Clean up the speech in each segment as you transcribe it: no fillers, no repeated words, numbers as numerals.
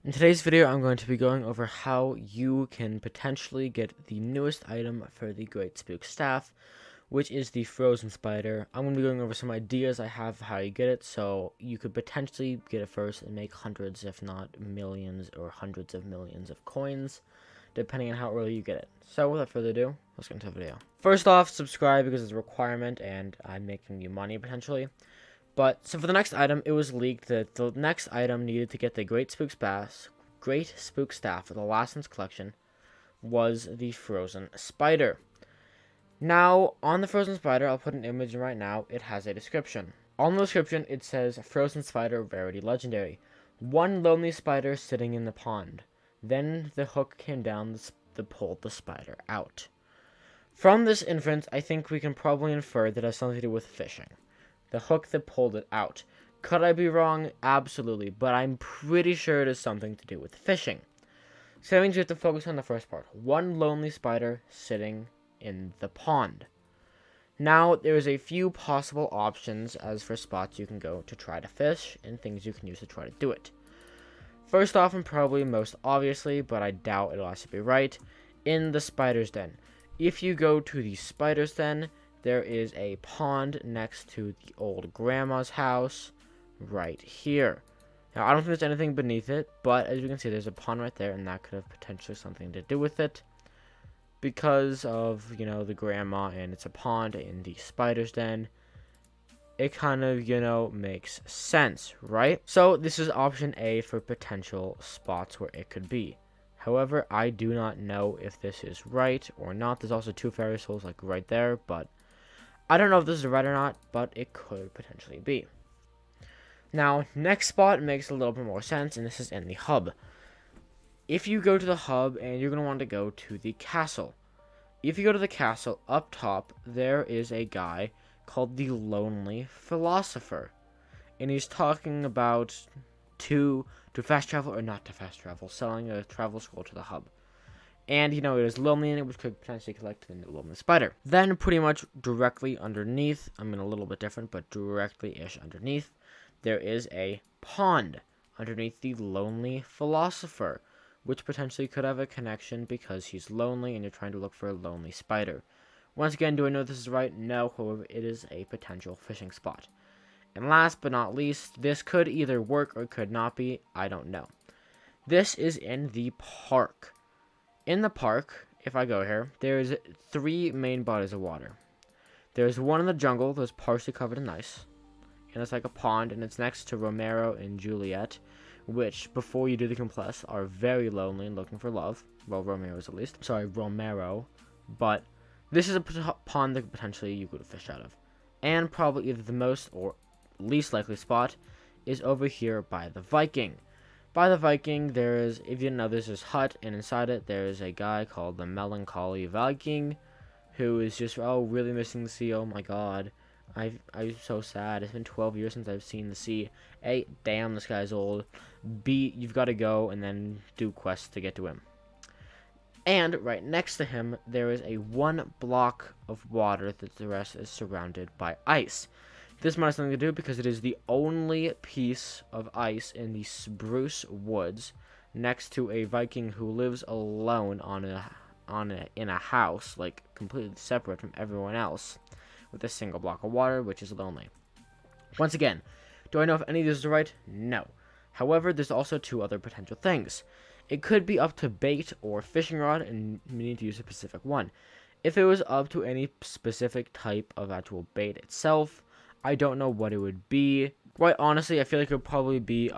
In today's video, I'm going to be going over how you can potentially get the newest item for the Great Spook Staff, which is the Frozen Spider. I'm going to be going over some ideas I have of how you get it, so you could potentially get it first and make hundreds, if not millions, or hundreds of millions of coins, depending on how early you get it. So without further ado, let's get into the video. First off, subscribe because it's a requirement, and I'm making you money potentially. But, so for the next item, it was leaked that the next item needed to get the Great Spook Staff for the last in its collection was the Frozen Spider. Now, on the Frozen Spider, I'll put an image in right now. It has a description. On the description, it says, Frozen Spider Rarity Legendary. One lonely spider sitting in the pond. Then the hook came down that pulled the spider out. From this inference, I think we can probably infer that it has something to do with fishing. The hook that pulled it out. Could I be wrong? Absolutely, but I'm pretty sure it has something to do with fishing. So that means we have to focus on the first part. One lonely spider sitting in the pond. Now, there's a few possible options as for spots you can go to try to fish and things you can use to try to do it. First off, and probably most obviously, but I doubt it'll actually be right, in the spider's den. If you go to the spider's den, there is a pond next to the old grandma's house right here. Now, I don't think there's anything beneath it, but as you can see, there's a pond right there, and that could have potentially something to do with it. Because of, the grandma, and it's a pond in the spider's den, it kind of, makes sense, right? So, this is option A for potential spots where it could be. However, I do not know if this is right or not. There's also two fairy souls, right there, but I don't know if this is right or not, but it could potentially be. Now, next spot makes a little bit more sense, and this is in the hub. If you go to the hub, and you're going to want to go to the castle. If you go to the castle, up top, there is a guy called the Lonely Philosopher. And he's talking about to fast travel or not to fast travel, selling a travel scroll to the hub. And, it is lonely in it, which could potentially collect the lonely spider. Then, pretty much directly underneath, a little bit different, but directly-ish underneath, there is a pond underneath the Lonely Philosopher, which potentially could have a connection because he's lonely and you're trying to look for a lonely spider. Once again, do I know this is right? No, however, it is a potential fishing spot. And last but not least, this could either work or could not be, I don't know. This is in the park. In the park, if I go here, there's 3 main bodies of water. There's one in the jungle that's partially covered in ice, and it's like a pond, and it's next to Romero and Juliet, which, before you do the compress, are very lonely and looking for love. Well, Romero's at least. Sorry, Romero. But this is a pond that potentially you could fish out of. And probably either the most or least likely spot is over here by the Viking. By the Viking, there is, if you didn't know, there's this hut, and inside it, there is a guy called the Melancholy Viking, who is just, really missing the sea. Oh my god. I'm so sad. It's been 12 years since I've seen the sea. A, damn, this guy's old. B, you've got to go and then do quests to get to him. And right next to him, there is a 1 block of water that the rest is surrounded by ice. This might have something to do because it is the only piece of ice in the spruce woods next to a Viking who lives alone in a house, completely separate from everyone else, with a single block of water, which is lonely. Once again, do I know if any of this is right? No. However, there's also 2 other potential things. It could be up to bait or fishing rod, and we need to use a specific one. If it was up to any specific type of actual bait itself, I don't know what it would be. Quite honestly, I feel like it would probably be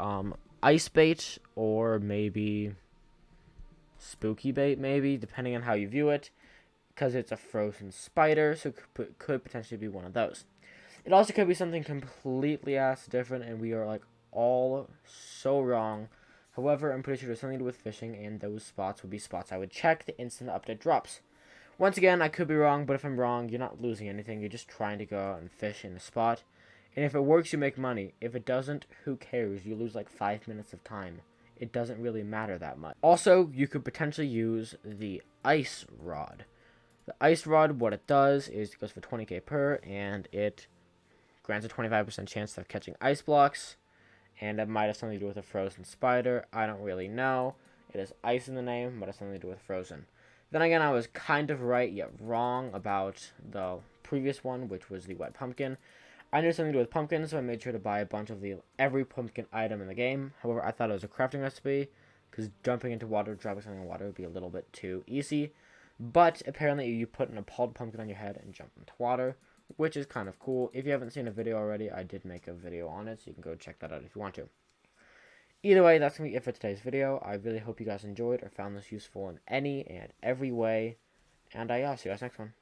ice bait or maybe spooky bait, maybe, depending on how you view it, because it's a frozen spider, so it could potentially be one of those. It also could be something completely different, and we are all so wrong. However, I'm pretty sure there's something to do with fishing, and those spots would be spots I would check the instant update drops. Once again, I could be wrong, but if I'm wrong, you're not losing anything. You're just trying to go out and fish in a spot. And if it works, you make money. If it doesn't, who cares? You lose 5 minutes of time. It doesn't really matter that much. Also, you could potentially use the ice rod. The ice rod, what it does is it goes for 20k per, and it grants a 25% chance of catching ice blocks. and it might have something to do with a frozen spider. I don't really know. It has ice in the name, but it's something to do with frozen. Then again, I was kind of right yet wrong about the previous one, which was the wet pumpkin. I knew something to do with pumpkins, so I made sure to buy a bunch of every pumpkin item in the game. However, I thought it was a crafting recipe, because jumping into water, dropping something in water would be a little bit too easy. But apparently you put an appalled pumpkin on your head and jump into water, which is kind of cool. If you haven't seen a video already, I did make a video on it, so you can go check that out if you want to. Either way, that's going to be it for today's video. I really hope you guys enjoyed or found this useful in any and every way. And yeah, I'll see you guys next one.